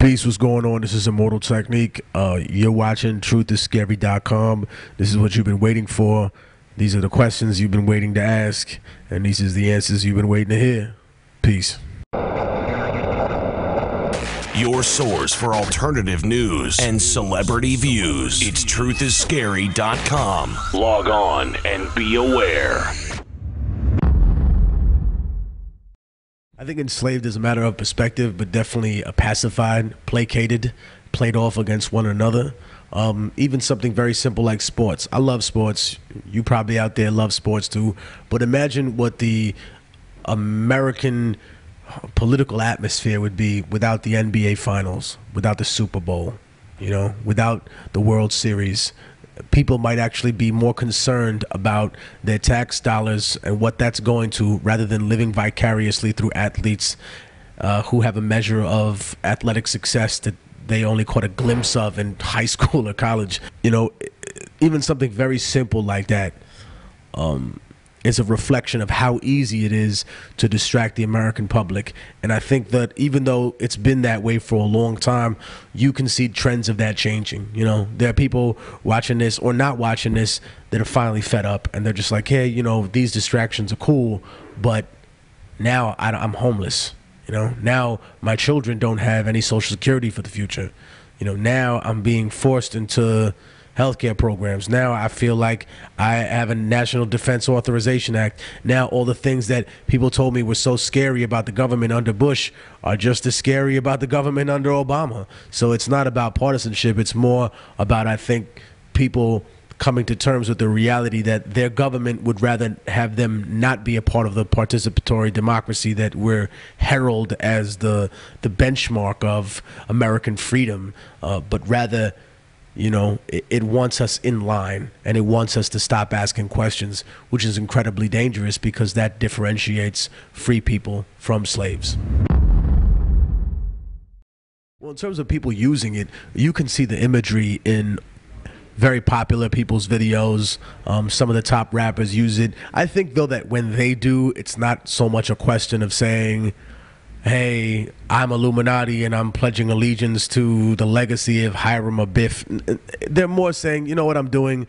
Peace, what's going on? This is Immortal Technique. You're watching TruthIsScary.com. This is what you've been waiting for. These are the questions you've been waiting to ask, and these is the answers you've been waiting to hear. Peace. Your source for alternative news and celebrity views. It's TruthIsScary.com. Log on and be aware. I think enslaved is a matter of perspective, but definitely pacified, placated, played off against one another. Even something very simple like sports. I love sports. You probably out there love sports too. But imagine what the American political atmosphere would be without the NBA Finals, without the Super Bowl, without the World Series. People might actually be more concerned about their tax dollars and what that's going to, rather than living vicariously through athletes who have a measure of athletic success that they only caught a glimpse of in high school or college. Even something very simple like that is a reflection of how easy it is to distract the American public. And I think that even though it's been that way for a long time, you can see trends of that changing. There are people watching this or not watching this that are finally fed up, and they're just like, hey, these distractions are cool, but now I'm homeless. Now my children don't have any Social Security for the future. Now I'm being forced into healthcare programs. Now I feel like I have a National Defense Authorization Act. Now all the things that people told me were so scary about the government under Bush are just as scary about the government under Obama. So it's not about partisanship. It's more about, I think, people coming to terms with the reality that their government would rather have them not be a part of the participatory democracy that we're heralded as the benchmark of American freedom, but rather it wants us in line, and it wants us to stop asking questions, which is incredibly dangerous because that differentiates free people from slaves. Well, in terms of people using it, you can see the imagery in very popular people's videos. Some of the top rappers use it. I think, though, that when they do, it's not so much a question of saying, hey, I'm Illuminati and I'm pledging allegiance to the legacy of Hiram Abiff. They're more saying, you know what I'm doing?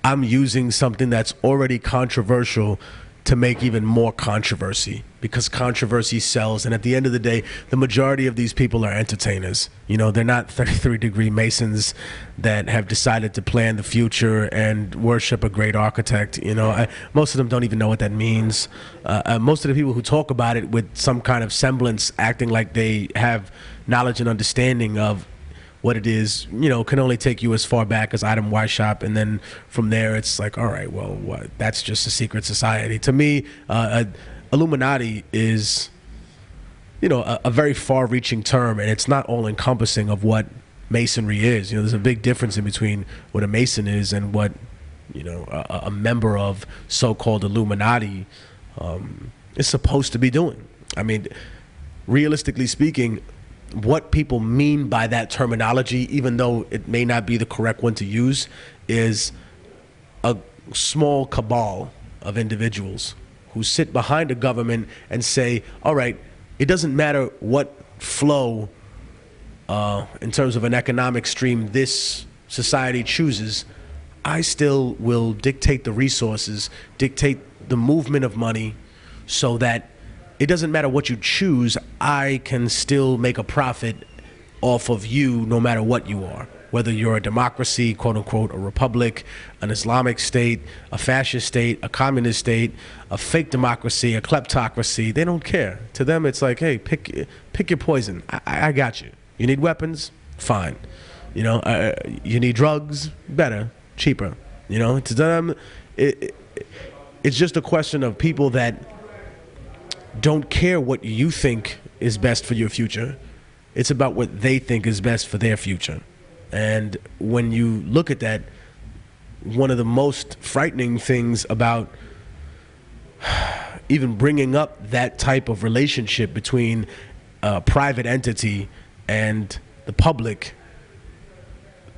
I'm using something that's already controversial to make even more controversy, because controversy sells. And at the end of the day, the majority of these people are entertainers. They're not 33-degree Masons that have decided to plan the future and worship a great architect. Most of them don't even know what that means. Most of the people who talk about it with some kind of semblance, acting like they have knowledge and understanding of what it is, can only take you as far back as Item Y Shop, and then from there it's like, all right, well, that's just a secret society. To me, Illuminati is, a very far-reaching term, and it's not all-encompassing of what Masonry is. There's a big difference in between what a Mason is and what, a member of so-called Illuminati is supposed to be doing. I mean, realistically speaking, what people mean by that terminology, even though it may not be the correct one to use, is a small cabal of individuals who sit behind a government and say, all right, it doesn't matter what flow in terms of an economic stream this society chooses, I still will dictate the resources, dictate the movement of money, so that it doesn't matter what you choose, I can still make a profit off of you no matter what you are. Whether you're a democracy, quote unquote, a republic, an Islamic state, a fascist state, a communist state, a fake democracy, a kleptocracy, they don't care. To them, it's like, hey, pick your poison. I got you. You need weapons? Fine. You need drugs? Better, cheaper. To them, it's just a question of people that don't care what you think is best for your future. It's about what they think is best for their future. And when you look at that, one of the most frightening things about even bringing up that type of relationship between a private entity and the public,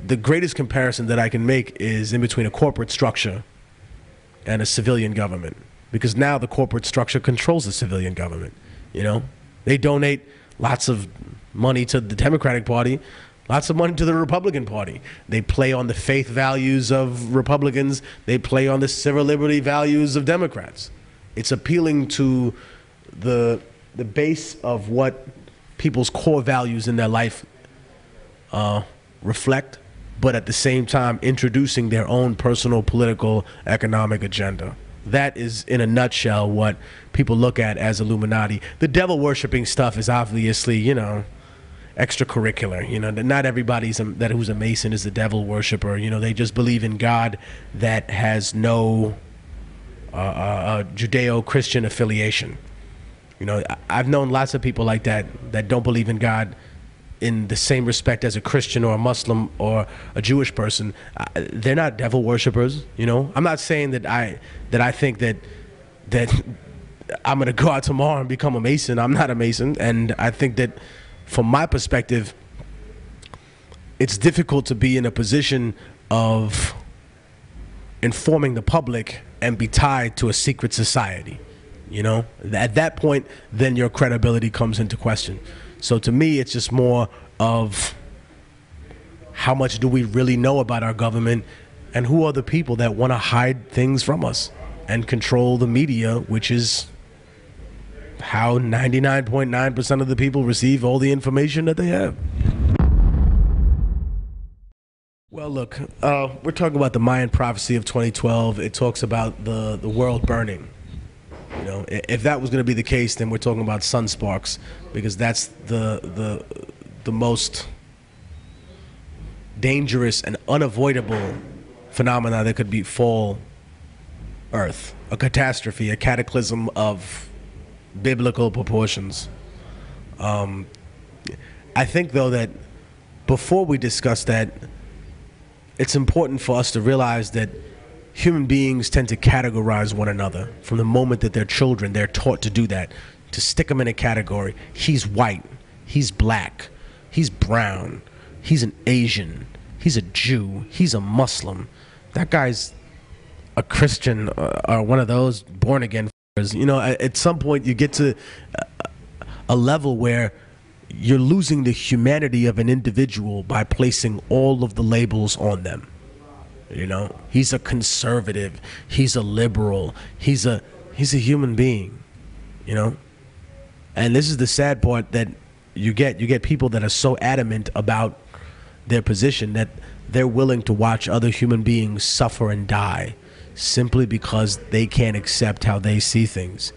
the greatest comparison that I can make is in between a corporate structure and a civilian government. Because now the corporate structure controls the civilian government. They donate lots of money to the Democratic Party, lots of money to the Republican Party. They play on the faith values of Republicans. They play on the civil liberty values of Democrats. It's appealing to the base of what people's core values in their life reflect, but at the same time introducing their own personal political economic agenda. That is, in a nutshell, what people look at as Illuminati. The devil worshipping stuff is obviously, you know, extracurricular. You know, not everybody who's a Mason is a devil worshiper. You know, they just believe in God that has no Judeo-Christian affiliation. You know, I've known lots of people like that don't believe in God in the same respect as a Christian or a Muslim or a Jewish person. They're not devil worshippers. You know, I'm not saying that I think that I'm going to go out tomorrow and become a Mason. I'm not a Mason, and I think that from my perspective, it's difficult to be in a position of informing the public and be tied to a secret society. You know, at that point, then your credibility comes into question. So to me, it's just more of how much do we really know about our government, and who are the people that want to hide things from us and control the media, which is how 99.9% of the people receive all the information that they have. Well, look, we're talking about the Mayan prophecy of 2012. It talks about the world burning. You know, if that was going to be the case, then we're talking about sun sparks, because that's the most dangerous and unavoidable phenomena that could befall Earth. A catastrophe, a cataclysm of biblical proportions. I think, though, that before we discuss that, it's important for us to realize that human beings tend to categorize one another. From the moment that they're children, they're taught to do that, to stick them in a category. He's white, he's black, he's brown, he's an Asian, he's a Jew, he's a Muslim. That guy's a Christian or one of those born again. You know, at some point you get to a level where you're losing the humanity of an individual by placing all of the labels on them. You know, he's a conservative, he's a liberal, he's a human being, you know. And this is the sad part, that you get people that are so adamant about their position that they're willing to watch other human beings suffer and die simply because they can't accept how they see things.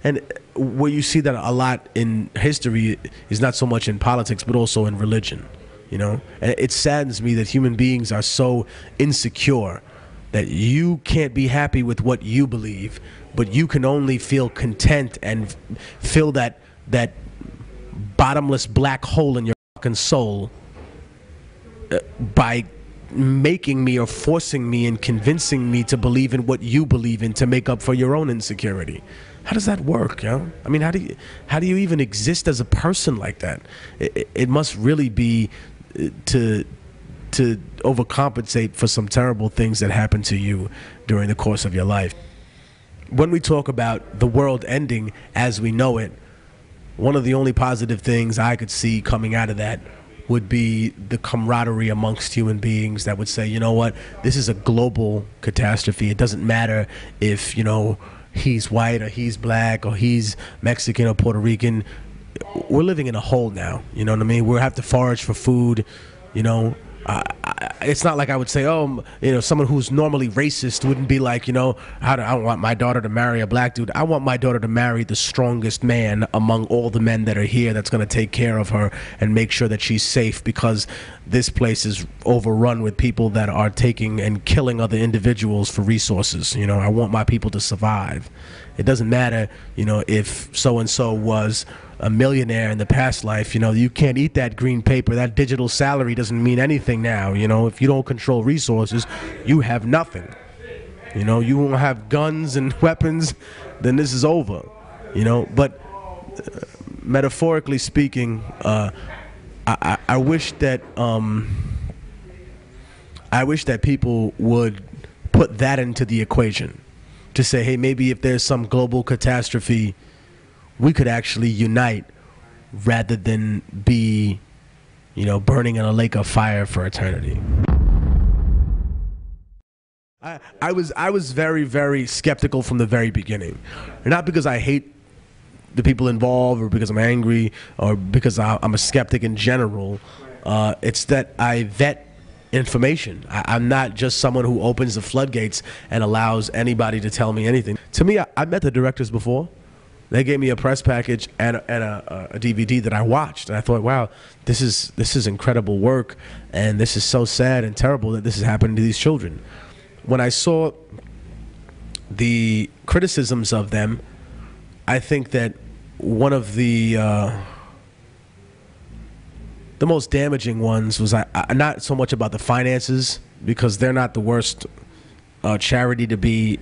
And where you see that a lot in history is not so much in politics, but also in religion. You know, and it saddens me that human beings are so insecure that you can't be happy with what you believe, but you can only feel content and fill that bottomless black hole in your fucking soul by making me or forcing me and convincing me to believe in what you believe in to make up for your own insecurity. How does that work, you know? I mean, how do you even exist as a person like that? It must really be to overcompensate for some terrible things that happened to you during the course of your life. When we talk about the world ending as we know it, one of the only positive things I could see coming out of that would be the camaraderie amongst human beings that would say, you know what, this is a global catastrophe. It doesn't matter if, you know, he's white or he's black or he's Mexican or Puerto Rican. We're living in a hole now, you know what I mean? We'll have to forage for food, you know. It's not like I would say, oh, you know, someone who's normally racist wouldn't be like, you know, I don't want my daughter to marry a black dude. I want my daughter to marry the strongest man among all the men that are here that's going to take care of her and make sure that she's safe, because this place is overrun with people that are taking and killing other individuals for resources. You know, I want my people to survive. It doesn't matter, you know, if so-and-so was a millionaire in the past life. You know, you can't eat that green paper. That digital salary doesn't mean anything now. You know, if you don't control resources, you have nothing. You know, you won't have guns and weapons, then this is over. You know, but metaphorically speaking, I wish that people would put that into the equation, to say, hey, maybe if there's some global catastrophe, we could actually unite rather than be, burning in a lake of fire for eternity. I was very, very skeptical from the very beginning. Not because I hate the people involved or because I'm angry or because I'm a skeptic in general. It's that I vet information. I'm not just someone who opens the floodgates and allows anybody to tell me anything. To me, I met the directors before. They gave me a press package and a DVD that I watched, and I thought, wow, this is incredible work, and this is so sad and terrible that this is happening to these children. When I saw the criticisms of them, I think that one of the most damaging ones was not so much about the finances, because they're not the worst charity to be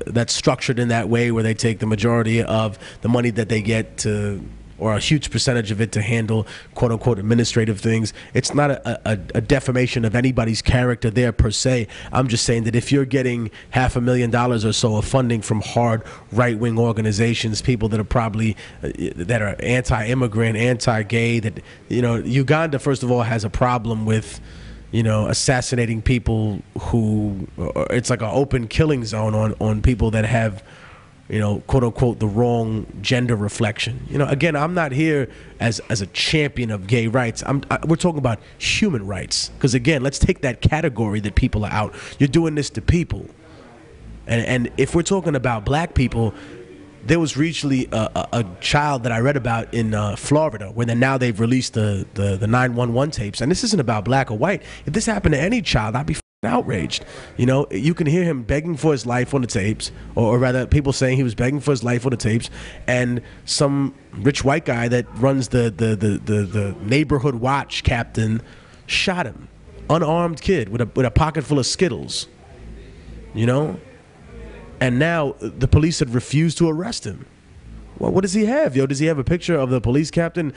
that's structured in that way, where they take the majority of the money that they get to, or a huge percentage of it, to handle quote unquote administrative things. It's not a defamation of anybody's character there per se. I'm just saying that if you're getting $500,000 or so of funding from hard right-wing organizations, people that are probably that are anti-immigrant, anti-gay, that Uganda first of all has a problem with assassinating people who, it's like an open killing zone on people that have quote unquote the wrong gender reflection. Again, I'm not here as a champion of gay rights. We're talking about human rights, because again, let's take that category that people are out. You're doing this to people, and if we're talking about black people, there was recently a child that I read about in Florida, where now they've released the 911 tapes, and this isn't about black or white. If this happened to any child, I'd be outraged. You can hear him begging for his life on the tapes, or rather people saying he was begging for his life on the tapes, and some rich white guy that runs the neighborhood watch captain shot him, unarmed kid with a pocket full of Skittles, and now the police had refused to arrest him. Well, what does he have? Does he have a picture of the police captain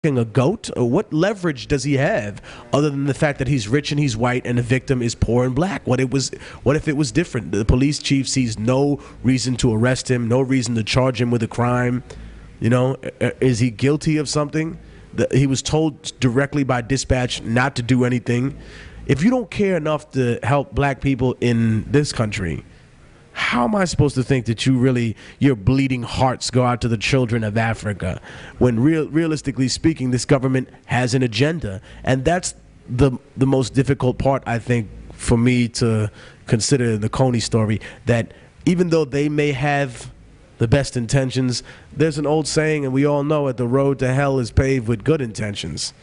a goat? Or what leverage does he have other than the fact that he's rich and he's white and the victim is poor and black? What if it was different? The police chief sees no reason to arrest him, no reason to charge him with a crime. Is he guilty of something? He was told directly by dispatch not to do anything. If you don't care enough to help black people in this country, how am I supposed to think that your bleeding hearts go out to the children of Africa, when realistically speaking, this government has an agenda? And that's the most difficult part, I think, for me to consider the Kony story, that even though they may have the best intentions, there's an old saying, and we all know it, the road to hell is paved with good intentions.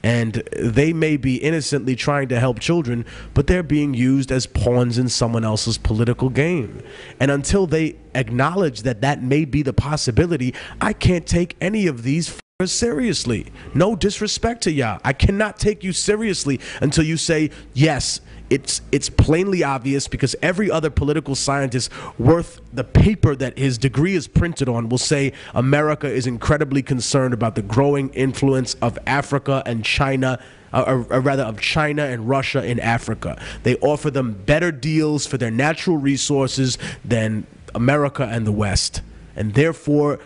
And they may be innocently trying to help children, but they're being used as pawns in someone else's political game. And until they acknowledge that may be the possibility, I can't take any of these seriously. No disrespect to y'all. I cannot take you seriously until you say, yes, it's plainly obvious, because every other political scientist worth the paper that his degree is printed on will say America is incredibly concerned about the growing influence of Africa and China, or rather of China and Russia in Africa. They offer them better deals for their natural resources than America and the West. And therefore,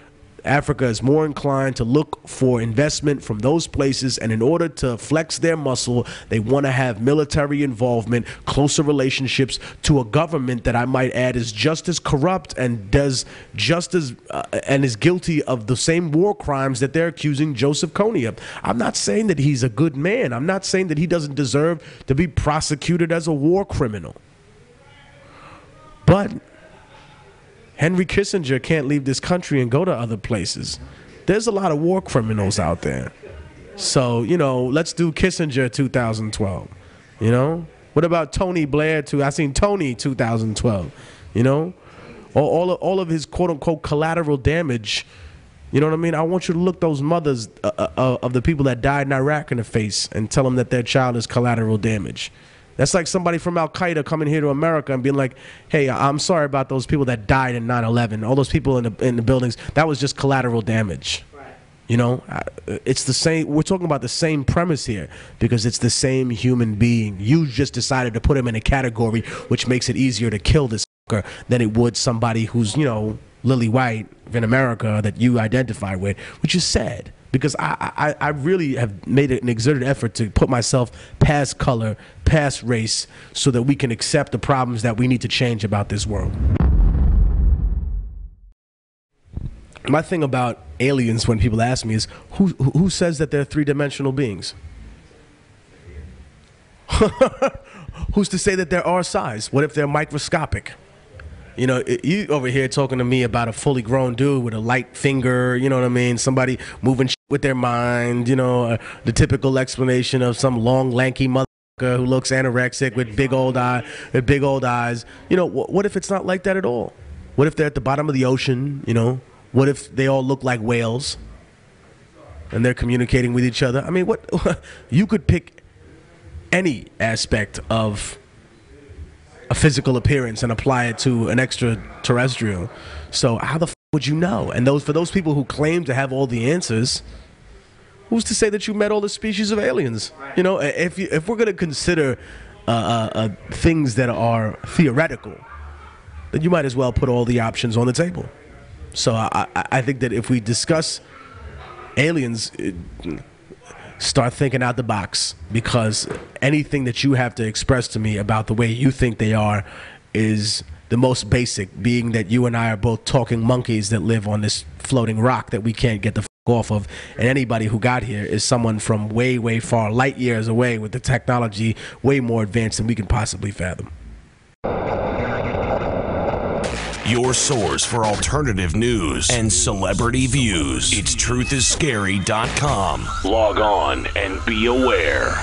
Africa is more inclined to look for investment from those places, and in order to flex their muscle, they want to have military involvement, closer relationships to a government that I might add is just as corrupt and does just as and is guilty of the same war crimes that they're accusing Joseph Kony of. I'm not saying that he's a good man. I'm not saying that he doesn't deserve to be prosecuted as a war criminal. But Henry Kissinger can't leave this country and go to other places. There's a lot of war criminals out there. So, let's do Kissinger 2012. What about Tony Blair too? I seen Tony 2012. All of his quote unquote collateral damage. You know what I mean? I want you to look those mothers of the people that died in Iraq in the face and tell them that their child is collateral damage. That's like somebody from Al-Qaeda coming here to America and being like, hey, I'm sorry about those people that died in 9/11. All those people in the buildings, that was just collateral damage. Right. It's the same. We're talking about the same premise here, because it's the same human being. You just decided to put him in a category which makes it easier to kill this fucker than it would somebody who's, lily white in America that you identify with, which is sad. because I really have made an exerted effort to put myself past color, past race, so that we can accept the problems that we need to change about this world. My thing about aliens, when people ask me, is who says that they're three-dimensional beings? Who's to say that they're our size? What if they're microscopic? You know, you over here talking to me about a fully grown dude with a light finger, you know what I mean? Somebody moving with their mind, you know, the typical explanation of some long, lanky motherfucker who looks anorexic with big old eyes. You know, what if it's not like that at all? What if they're at the bottom of the ocean, you know? What if they all look like whales and they're communicating with each other? I mean, what you could pick any aspect of a physical appearance and apply it to an extraterrestrial. So how the would you know? And for those people who claim to have all the answers, who's to say that you met all the species of aliens? You know, if we're going to consider things that are theoretical, then you might as well put all the options on the table. So I think that if we discuss aliens, start thinking out the box, because anything that you have to express to me about the way you think they are is the most basic, being that you and I are both talking monkeys that live on this floating rock that we can't get the f off of, and anybody who got here is someone from way, way far, light years away, with the technology way more advanced than we can possibly fathom. Your source for alternative news and celebrity views. It's truthisscary.com. Log on and be aware.